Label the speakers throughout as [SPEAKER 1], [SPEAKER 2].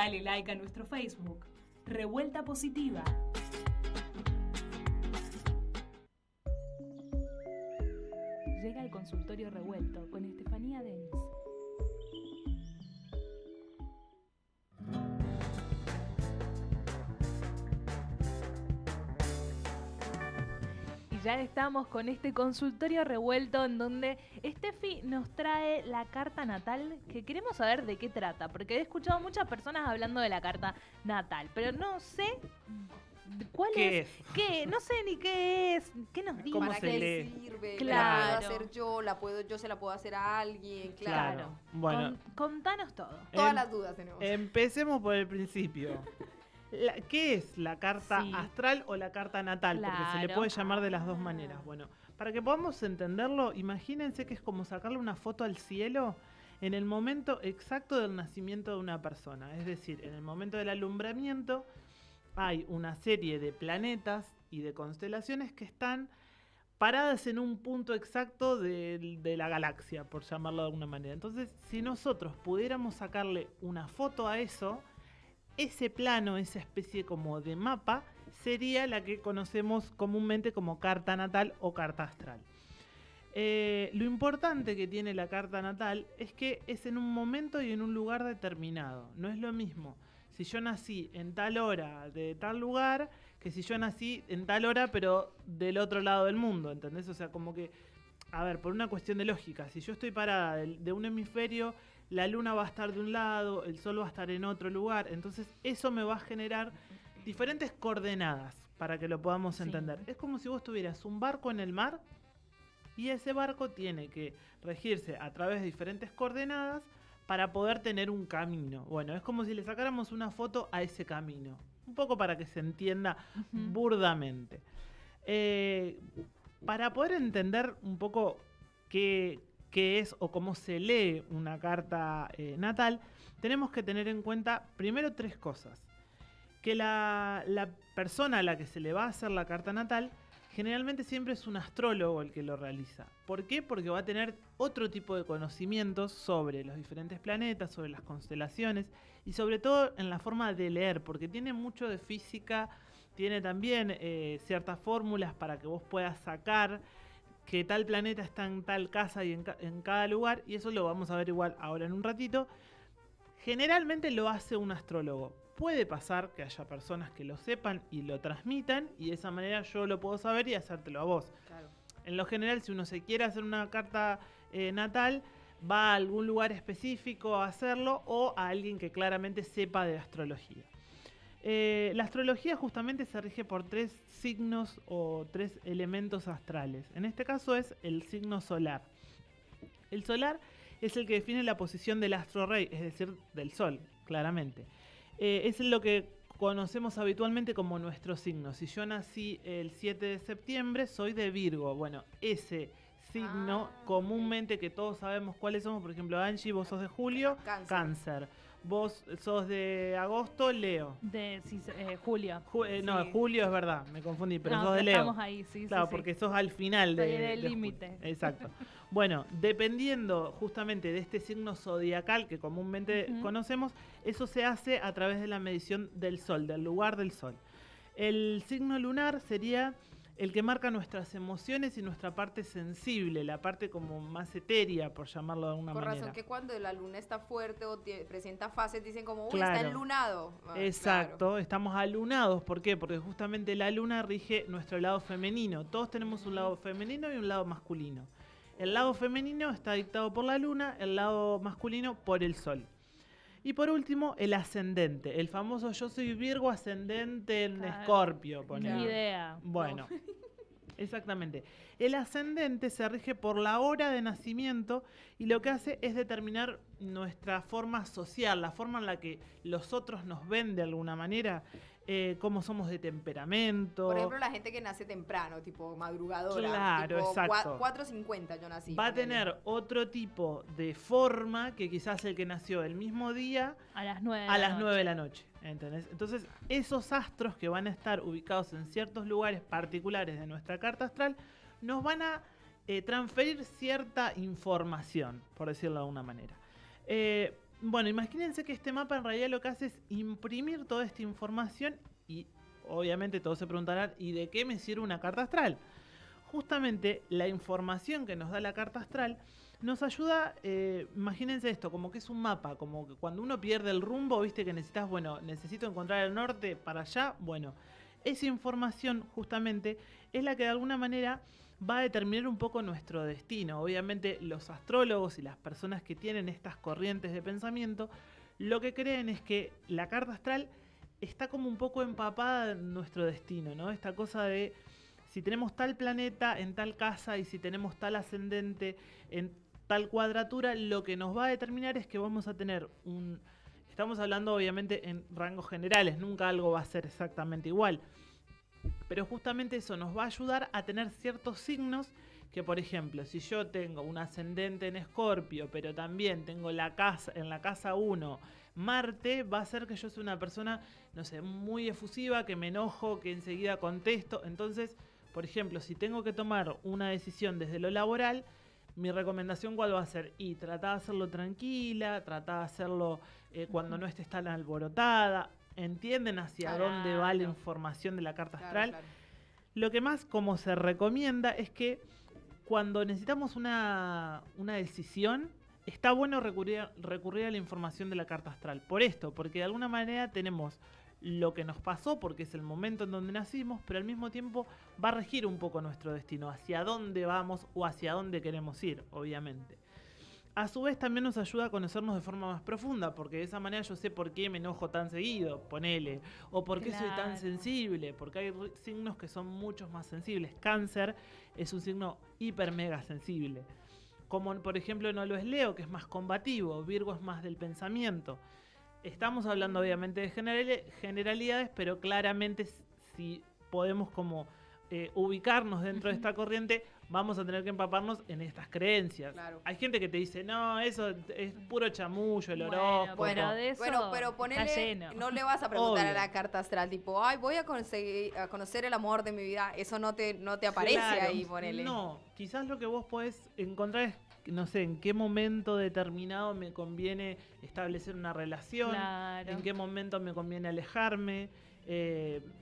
[SPEAKER 1] Dale like a nuestro Facebook, Revuelta Positiva. Llega el consultorio revuelto con Estefanía Denis. Ya estamos con este consultorio revuelto en donde Steffi nos trae la carta natal, que queremos saber de qué trata, porque he escuchado muchas personas hablando de la carta natal, pero no sé cuál
[SPEAKER 2] ¿Qué
[SPEAKER 1] es, qué, no sé ni qué es, qué nos dice.
[SPEAKER 2] ¿Cómo
[SPEAKER 3] ¿Para
[SPEAKER 2] se
[SPEAKER 3] qué
[SPEAKER 2] lee?
[SPEAKER 3] sirve?
[SPEAKER 1] Claro.
[SPEAKER 3] ¿La puedo hacer yo se la puedo hacer a alguien? Claro.
[SPEAKER 2] Bueno,
[SPEAKER 1] Contanos todo.
[SPEAKER 3] Todas las dudas tenemos.
[SPEAKER 2] empecemos por el principio. ¿Qué es la carta
[SPEAKER 1] Sí.
[SPEAKER 2] astral o la carta natal? Porque se le
[SPEAKER 1] Claro.
[SPEAKER 2] puede llamar de las dos maneras. Bueno, para que podamos entenderlo, imagínense que es como sacarle una foto al cielo en el momento exacto del nacimiento de una persona. Es decir, en el momento del alumbramiento hay una serie de planetas y de constelaciones que están paradas en un punto exacto de la galaxia, por llamarlo de alguna manera. Entonces, si nosotros pudiéramos sacarle una foto a eso, ese plano, esa especie como de mapa, sería la que conocemos comúnmente como carta natal o carta astral. Lo importante que tiene la carta natal es que es en un momento y en un lugar determinado. No es lo mismo si yo nací en tal hora de tal lugar que si yo nací en tal hora pero del otro lado del mundo, ¿entendés? O sea, como que, a ver, por una cuestión de lógica, si yo estoy parada de un hemisferio, la luna va a estar de un lado, el sol va a estar en otro lugar, entonces eso me va a generar diferentes coordenadas para que lo podamos entender. Es como si vos tuvieras un barco en el mar y ese barco tiene que regirse a través de diferentes coordenadas para poder tener un camino. Bueno, es como si le sacáramos una foto a ese camino, un poco para que se entienda burdamente. Para poder entender un poco qué es o cómo se lee una carta natal, tenemos que tener en cuenta primero tres cosas. Que la persona a la que se le va a hacer la carta natal generalmente siempre es un astrólogo el que lo realiza. ¿Por qué? Porque va a tener otro tipo de conocimientos sobre los diferentes planetas, sobre las constelaciones y sobre todo en la forma de leer, porque tiene mucho de física, tiene también ciertas fórmulas para que vos puedas sacar que tal planeta está en tal casa y en cada lugar, y eso lo vamos a ver igual ahora en un ratito. Generalmente lo hace un astrólogo. Puede pasar que haya personas que lo sepan y lo transmitan, y de esa manera yo lo puedo saber y hacértelo a vos.
[SPEAKER 3] Claro.
[SPEAKER 2] En lo general, si uno se quiere hacer una carta natal, va a algún lugar específico a hacerlo o a alguien que claramente sepa de astrología. La astrología justamente se rige por tres signos o tres elementos astrales. En este caso es el signo solar. El solar es el que define la posición del astro rey, es decir, del sol, claramente. Es lo que conocemos habitualmente como nuestro signo. Si yo nací el 7 de septiembre, soy de Virgo. Bueno, ese signo comúnmente que todos sabemos cuáles somos, por ejemplo, Angie, vos sos de julio, Cáncer. Vos sos de agosto, Leo.
[SPEAKER 1] De Julio.
[SPEAKER 2] No,
[SPEAKER 1] Sí.
[SPEAKER 2] Julio es verdad, me confundí, pero
[SPEAKER 1] No,
[SPEAKER 2] sos de Leo.
[SPEAKER 1] estamos ahí, sí,
[SPEAKER 2] claro,
[SPEAKER 1] sí,
[SPEAKER 2] porque sos al final
[SPEAKER 1] Estoy
[SPEAKER 2] de
[SPEAKER 1] del
[SPEAKER 2] julio.
[SPEAKER 1] límite.
[SPEAKER 2] Exacto. Bueno, dependiendo justamente de este signo zodiacal que comúnmente conocemos, eso se hace a través de la medición del sol, del lugar del sol. El signo lunar sería el que marca nuestras emociones y nuestra parte sensible, la parte como más etérea, por llamarlo de alguna
[SPEAKER 3] Con
[SPEAKER 2] manera.
[SPEAKER 3] razón que cuando la luna está fuerte o presenta fases, dicen como, uy,
[SPEAKER 2] Claro.
[SPEAKER 3] está enlunado.
[SPEAKER 2] Exacto,
[SPEAKER 3] Claro.
[SPEAKER 2] estamos alunados. ¿Por qué? Porque justamente la luna rige nuestro lado femenino. Todos tenemos un lado femenino y un lado masculino. El lado femenino está dictado por la luna, el lado masculino por el sol. Y por último, el ascendente. El famoso yo soy Virgo ascendente en
[SPEAKER 1] Claro.
[SPEAKER 2] Escorpio.
[SPEAKER 1] Ni
[SPEAKER 2] ponele.
[SPEAKER 1] idea.
[SPEAKER 2] Bueno, exactamente. El ascendente se rige por la hora de nacimiento y lo que hace es determinar nuestra forma social, la forma en la que los otros nos ven de alguna manera, cómo somos de temperamento.
[SPEAKER 3] Por ejemplo, la gente que nace temprano, tipo madrugadora.
[SPEAKER 2] Claro,
[SPEAKER 3] tipo
[SPEAKER 2] exacto.
[SPEAKER 3] 4:50 yo nací.
[SPEAKER 2] Va a
[SPEAKER 3] ponele.
[SPEAKER 2] tener otro tipo de forma que quizás el que nació el mismo día
[SPEAKER 1] A las 9
[SPEAKER 2] a las 9 de la noche. ¿Entendés? Entonces, esos astros que van a estar ubicados en ciertos lugares particulares de nuestra carta astral nos van a transferir cierta información, por decirlo de alguna manera. Bueno, imagínense que este mapa en realidad lo que hace es imprimir toda esta información y obviamente todos se preguntarán, ¿y de qué me sirve una carta astral? Justamente la información que nos da la carta astral nos ayuda, imagínense esto, como que es un mapa, como que cuando uno pierde el rumbo, viste que necesitas, bueno, necesito encontrar el norte para allá, bueno, esa información justamente es la que de alguna manera va a determinar un poco nuestro destino. Obviamente los astrólogos y las personas que tienen estas corrientes de pensamiento, lo que creen es que la carta astral está como un poco empapada en nuestro destino, ¿no? Esta cosa de si tenemos tal planeta en tal casa y si tenemos tal ascendente en tal cuadratura, lo que nos va a determinar es que vamos a tener un... Estamos hablando obviamente en rangos generales, nunca algo va a ser exactamente igual. Pero justamente eso nos va a ayudar a tener ciertos signos que, por ejemplo, si yo tengo un ascendente en Escorpio, pero también tengo la casa, en la casa 1 Marte, va a hacer que yo sea una persona, no sé, muy efusiva, que me enojo, que enseguida contesto. Entonces, por ejemplo, si tengo que tomar una decisión desde lo laboral, mi recomendación ¿cuál va a ser? Y tratar de hacerlo tranquila, tratar de hacerlo cuando no estés tan alborotada. ¿Entienden hacia dónde va la información de la carta astral?
[SPEAKER 3] Claro.
[SPEAKER 2] Lo que más como se recomienda es que cuando necesitamos una decisión, está bueno recurrir a la información de la carta astral. Por esto, porque de alguna manera tenemos lo que nos pasó, porque es el momento en donde nacimos, pero al mismo tiempo va a regir un poco nuestro destino, hacia dónde vamos o hacia dónde queremos ir, obviamente. A su vez también nos ayuda a conocernos de forma más profunda, porque de esa manera yo sé por qué me enojo tan seguido, ponele, o por qué soy tan sensible, porque hay signos que son muchos más sensibles. Cáncer es un signo hiper mega sensible, como por ejemplo no lo es Leo, que es más combativo, Virgo es más del pensamiento. Estamos hablando obviamente de generalidades, pero claramente si podemos como ubicarnos dentro de esta corriente, vamos a tener que empaparnos en estas creencias.
[SPEAKER 3] Claro.
[SPEAKER 2] Hay gente que te dice, no, eso es puro chamullo, el horóscopo.
[SPEAKER 1] Bueno, de eso
[SPEAKER 3] pero ponele,
[SPEAKER 1] está lleno.
[SPEAKER 3] no le vas a preguntar
[SPEAKER 2] Obvio.
[SPEAKER 3] a la carta astral, tipo, ay, voy a conocer el amor de mi vida. Eso no te aparece
[SPEAKER 2] Claro,
[SPEAKER 3] ahí, ponele.
[SPEAKER 2] No, quizás lo que vos podés encontrar es, no sé, en qué momento determinado me conviene establecer una relación,
[SPEAKER 1] Claro.
[SPEAKER 2] en qué momento me conviene alejarme.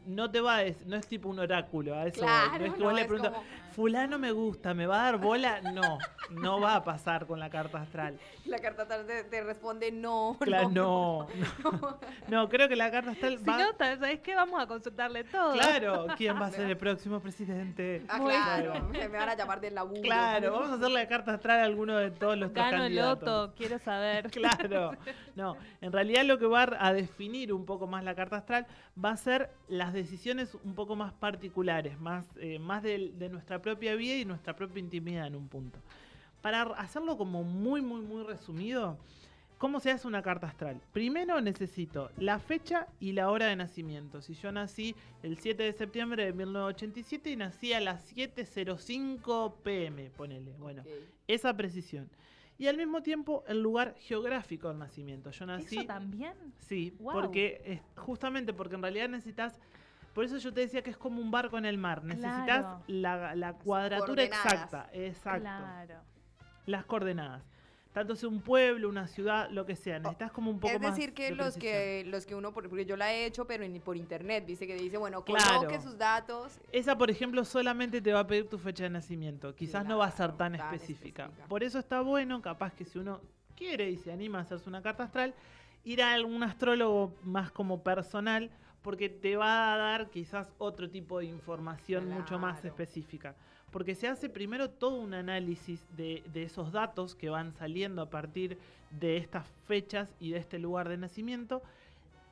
[SPEAKER 2] No te va a no es tipo un oráculo, a eso
[SPEAKER 3] Claro,
[SPEAKER 2] no es que
[SPEAKER 3] no,
[SPEAKER 2] vos le
[SPEAKER 3] es
[SPEAKER 2] preguntas,
[SPEAKER 3] como-
[SPEAKER 2] fulano me gusta, ¿me va a dar bola? No, no va a pasar con la carta astral.
[SPEAKER 3] La carta astral te responde no.
[SPEAKER 2] Claro, no, creo que la carta astral
[SPEAKER 1] Si
[SPEAKER 2] va...
[SPEAKER 1] no, ¿sabes qué? Vamos a consultarle todo.
[SPEAKER 2] Claro, ¿quién va a ser el próximo presidente?
[SPEAKER 3] Ah,
[SPEAKER 1] Muy
[SPEAKER 3] claro,
[SPEAKER 2] claro.
[SPEAKER 3] me van a llamar del laburo.
[SPEAKER 2] Claro, vamos a hacerle la carta astral a alguno de todos los
[SPEAKER 1] Gano el
[SPEAKER 2] candidatos.
[SPEAKER 1] loto, quiero saber.
[SPEAKER 2] Claro, no, en realidad lo que va a definir un poco más la carta astral va a ser las decisiones un poco más particulares, más de nuestra propia vida y nuestra propia intimidad en un punto. Para hacerlo como muy resumido, ¿cómo se hace una carta astral? Primero necesito la fecha y la hora de nacimiento. Si yo nací el 7 de septiembre de 1987 y nací a las 7:05 p.m., ponele, bueno,
[SPEAKER 3] Ok.
[SPEAKER 2] esa precisión. Y al mismo tiempo el lugar geográfico del nacimiento. Yo nací...
[SPEAKER 1] ¿Eso también?
[SPEAKER 2] Sí,
[SPEAKER 1] Wow.
[SPEAKER 2] porque justamente porque en realidad necesitas, por eso yo te decía que es como un barco en el mar, necesitas
[SPEAKER 1] Claro.
[SPEAKER 2] la cuadratura
[SPEAKER 3] coordenadas.
[SPEAKER 2] exacta, exacto,
[SPEAKER 1] Claro.
[SPEAKER 2] las coordenadas. Tanto sea un pueblo, una ciudad, lo que sea, necesitas como un poco
[SPEAKER 3] Es
[SPEAKER 2] más
[SPEAKER 3] decir, que
[SPEAKER 2] de
[SPEAKER 3] los
[SPEAKER 2] precisión.
[SPEAKER 3] que uno, porque yo la he hecho, pero por internet, dice que dice, bueno,
[SPEAKER 2] Claro.
[SPEAKER 3] coloque sus datos.
[SPEAKER 2] Esa, por ejemplo, solamente te va a pedir tu fecha de nacimiento. Quizás no va a ser
[SPEAKER 3] Claro,
[SPEAKER 2] tan
[SPEAKER 3] tan
[SPEAKER 2] específica.
[SPEAKER 3] específica.
[SPEAKER 2] Por eso está bueno, capaz que si uno quiere y se anima a hacerse una carta astral, ir a algún astrólogo más como personal, porque te va a dar quizás otro tipo de información mucho más
[SPEAKER 3] Claro.
[SPEAKER 2] específica. Porque se hace primero todo un análisis de esos datos que van saliendo a partir de estas fechas y de este lugar de nacimiento.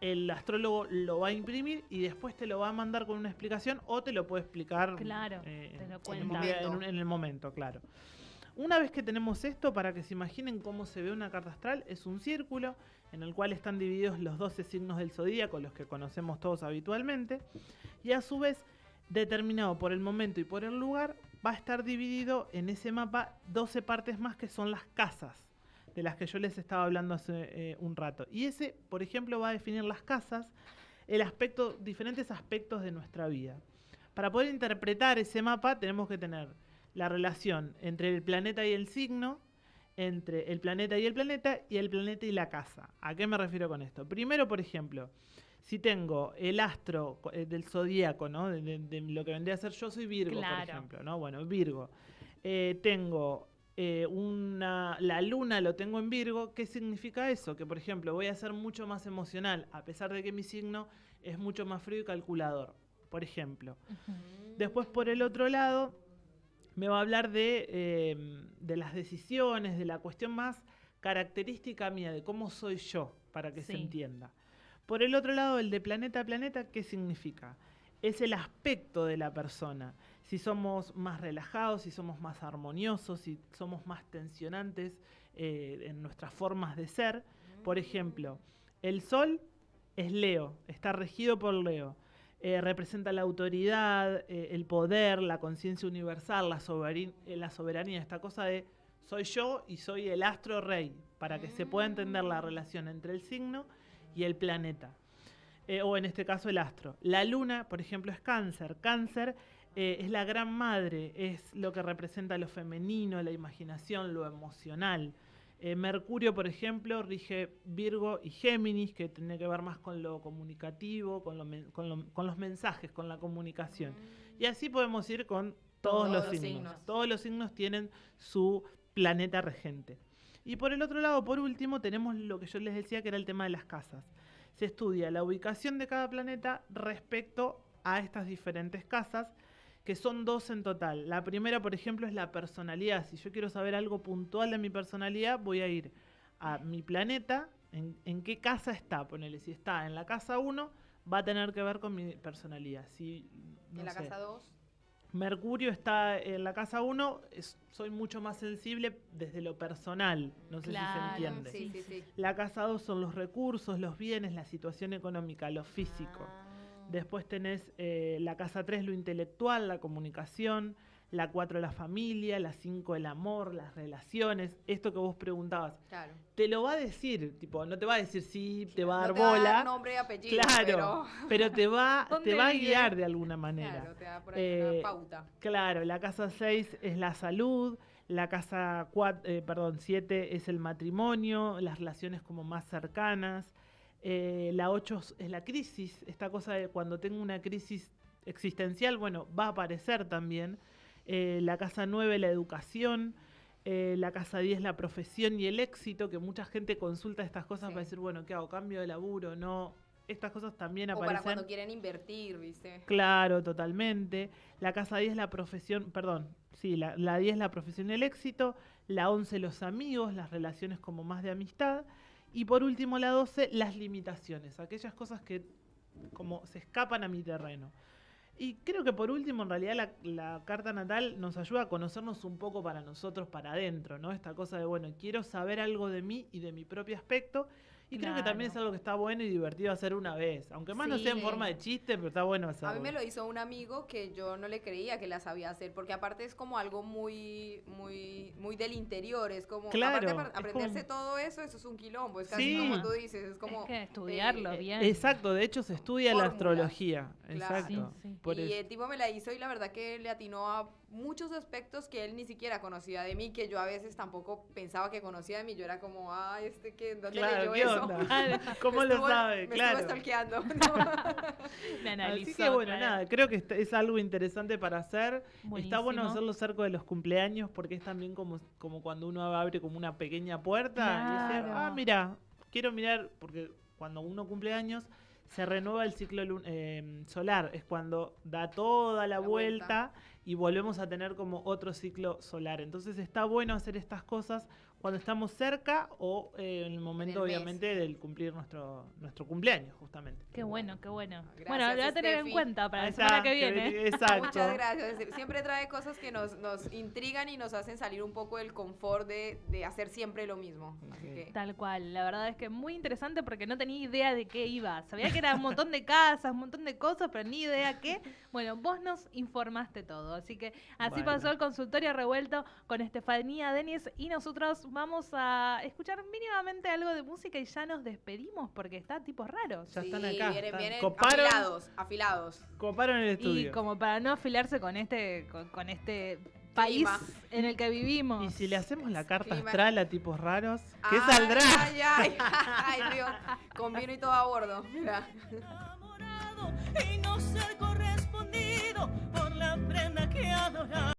[SPEAKER 2] El astrólogo lo va a imprimir y después te lo va a mandar con una explicación o te lo puede explicar
[SPEAKER 1] Claro, te lo
[SPEAKER 2] en,
[SPEAKER 1] cuenta.
[SPEAKER 2] en el momento, claro. Una vez que tenemos esto, para que se imaginen cómo se ve una carta astral, es un círculo en el cual están divididos los 12 signos del zodíaco, los que conocemos todos habitualmente, y a su vez, determinado por el momento y por el lugar, va a estar dividido en ese mapa 12 partes más que son las casas, de las que yo les estaba hablando hace un rato. Y ese, por ejemplo, va a definir las casas, diferentes aspectos de nuestra vida. Para poder interpretar ese mapa tenemos que tener la relación entre el planeta y el signo, entre el planeta y el planeta y la casa. ¿A qué me refiero con esto? Primero, por ejemplo, si tengo el astro del zodíaco, ¿no? De lo que vendría a ser, yo soy Virgo,
[SPEAKER 1] Claro.
[SPEAKER 2] por ejemplo, ¿no? Bueno, Virgo. Tengo la luna, lo tengo en Virgo. ¿Qué significa eso? Que, por ejemplo, voy a ser mucho más emocional, a pesar de que mi signo es mucho más frío y calculador, por ejemplo. Después, por el otro lado, me va a hablar de las decisiones, de la cuestión más característica mía, de cómo soy yo, para que se
[SPEAKER 1] Sí.
[SPEAKER 2] entienda. Por el otro lado, el de planeta a planeta, ¿qué significa? Es el aspecto de la persona. Si somos más relajados, si somos más armoniosos, si somos más tensionantes en nuestras formas de ser. Por ejemplo, el Sol es Leo, está regido por Leo. Representa la autoridad, el poder, la conciencia universal, la soberanía, esta cosa de soy yo y soy el astro rey, para que se pueda entender la relación entre el signo y el planeta. O en este caso el astro. La luna, por ejemplo, es Cáncer. Cáncer es la gran madre, es lo que representa lo femenino, la imaginación, lo emocional. Mercurio, por ejemplo, rige Virgo y Géminis, que tiene que ver más con lo comunicativo, con los mensajes, con la comunicación. Y así podemos ir con todos los signos. Todos los signos tienen su planeta regente. Y por el otro lado, por último, tenemos lo que yo les decía, que era el tema de las casas. Se estudia la ubicación de cada planeta respecto a estas diferentes casas, que son 2 en total. La primera, por ejemplo, es la personalidad. Si yo quiero saber algo puntual de mi personalidad, voy a ir a mi planeta, en qué casa está. Ponele, si está en la casa 1, va a tener que ver con mi personalidad. Si, no
[SPEAKER 3] ¿En la
[SPEAKER 2] sé,
[SPEAKER 3] casa 2?
[SPEAKER 2] Mercurio está en la casa 1, soy mucho más sensible desde lo personal. No sé si se entiende.
[SPEAKER 3] Sí.
[SPEAKER 2] La casa 2 son los recursos, los bienes, la situación económica, lo físico. Después tenés la casa 3, lo intelectual, la comunicación. La 4, la familia. La 5, el amor, las relaciones. Esto que vos preguntabas.
[SPEAKER 3] Claro.
[SPEAKER 2] Te lo va a decir, tipo, no te va a decir sí, te va a dar
[SPEAKER 3] No te va a
[SPEAKER 2] bola.
[SPEAKER 3] dar nombre y apellido,
[SPEAKER 2] Claro, pero te va a
[SPEAKER 1] ¿Dónde vive?
[SPEAKER 2] guiar de alguna manera.
[SPEAKER 3] Claro, te da por ahí una pauta.
[SPEAKER 2] Claro, la casa 6 es la salud, la casa 7 es el matrimonio, las relaciones como más cercanas, la 8 es la crisis, esta cosa de cuando tengo una crisis existencial, bueno, va a aparecer también. La casa 9, la educación. La casa 10, la profesión y el éxito, que mucha gente consulta estas cosas para decir, bueno, ¿qué hago? ¿Cambio de laburo? No. Estas cosas también
[SPEAKER 3] O
[SPEAKER 2] aparecen.
[SPEAKER 3] para cuando quieren invertir, ¿viste?
[SPEAKER 2] Claro, totalmente. La casa 10, la profesión, perdón, sí, la 10, la profesión y el éxito. La 11, los amigos, las relaciones como más de amistad. Y por último, la 12, las limitaciones, aquellas cosas que como se escapan a mi terreno. Y creo que por último, en realidad, la carta natal nos ayuda a conocernos un poco para nosotros, para adentro, ¿no? Esta cosa de, bueno, quiero saber algo de mí y de mi propio aspecto. Y creo que también es algo que está bueno y divertido hacer una vez. Aunque más no sea en forma de chiste, pero está bueno hacerlo.
[SPEAKER 3] A mí me lo hizo un amigo que yo no le creía que la sabía hacer, porque aparte es como algo muy del interior, es como,
[SPEAKER 2] Claro,
[SPEAKER 3] aparte aprenderse
[SPEAKER 2] como...
[SPEAKER 3] todo eso es un quilombo, es casi como tú dices, es como...
[SPEAKER 1] Es que estudiarlo bien.
[SPEAKER 2] Exacto, de hecho se estudia la astrología.
[SPEAKER 3] Claro.
[SPEAKER 2] Exacto.
[SPEAKER 1] Sí.
[SPEAKER 2] Por
[SPEAKER 3] Y
[SPEAKER 2] eso.
[SPEAKER 3] el tipo me la hizo y la verdad que le atinó a muchos aspectos que él ni siquiera conocía de mí, que yo a veces tampoco pensaba que conocía de mí. Yo era como, ay, ¿dónde
[SPEAKER 2] Claro,
[SPEAKER 3] leyó
[SPEAKER 2] ¿qué
[SPEAKER 3] eso?
[SPEAKER 2] onda? ¿Cómo lo sabe?
[SPEAKER 3] Me
[SPEAKER 2] Claro.
[SPEAKER 3] estuvo stalkeando.
[SPEAKER 1] Me analizó,
[SPEAKER 2] Así que bueno,
[SPEAKER 1] claro.
[SPEAKER 2] nada, creo que es algo interesante para hacer. Está bueno
[SPEAKER 1] Buenísimo.
[SPEAKER 2] hacerlo cerca de los cumpleaños porque es también como cuando uno abre como una pequeña puerta y dice,
[SPEAKER 1] Claro.
[SPEAKER 2] mira, quiero mirar, porque cuando uno cumple años se renueva el ciclo solar, es cuando da toda la vuelta y volvemos a tener como otro ciclo solar. Entonces está bueno hacer estas cosas cuando estamos cerca o en el momento, obviamente, del cumplir nuestro cumpleaños, justamente.
[SPEAKER 1] Qué bueno, qué bueno.
[SPEAKER 3] Gracias,
[SPEAKER 1] Bueno, lo voy a tener en
[SPEAKER 3] Steffi.
[SPEAKER 1] cuenta para
[SPEAKER 2] Ahí
[SPEAKER 1] la semana
[SPEAKER 2] está,
[SPEAKER 1] que viene.
[SPEAKER 2] Exacto.
[SPEAKER 3] Muchas gracias. Siempre trae cosas que nos intrigan y nos hacen salir un poco del confort de hacer siempre lo mismo. Así que,
[SPEAKER 1] Tal cual, la verdad es que muy interesante porque no tenía idea de qué iba. Sabía que era un montón de casas, un montón de cosas, pero ni idea qué. Bueno, vos nos informaste todo. Así que así
[SPEAKER 2] Bueno.
[SPEAKER 1] pasó el consultorio revuelto con Estefanía Denis y nosotros vamos a escuchar mínimamente algo de música y ya nos despedimos porque está tipos raros.
[SPEAKER 2] Ya
[SPEAKER 3] sí,
[SPEAKER 2] están acá.
[SPEAKER 3] vienen
[SPEAKER 2] Coparon.
[SPEAKER 3] afilados.
[SPEAKER 2] Coparon el estudio.
[SPEAKER 1] Y como para no afilarse con este país
[SPEAKER 3] Clima.
[SPEAKER 1] en el que vivimos.
[SPEAKER 2] Y si le hacemos la carta
[SPEAKER 3] Clima.
[SPEAKER 2] astral a tipos raros, ¿qué
[SPEAKER 3] Ay,
[SPEAKER 2] saldrá?
[SPEAKER 3] Ay, ay, ay, Dios. Con vino y todo a bordo. Mira.
[SPEAKER 4] Y no ser correspondido por la prenda que adoraba.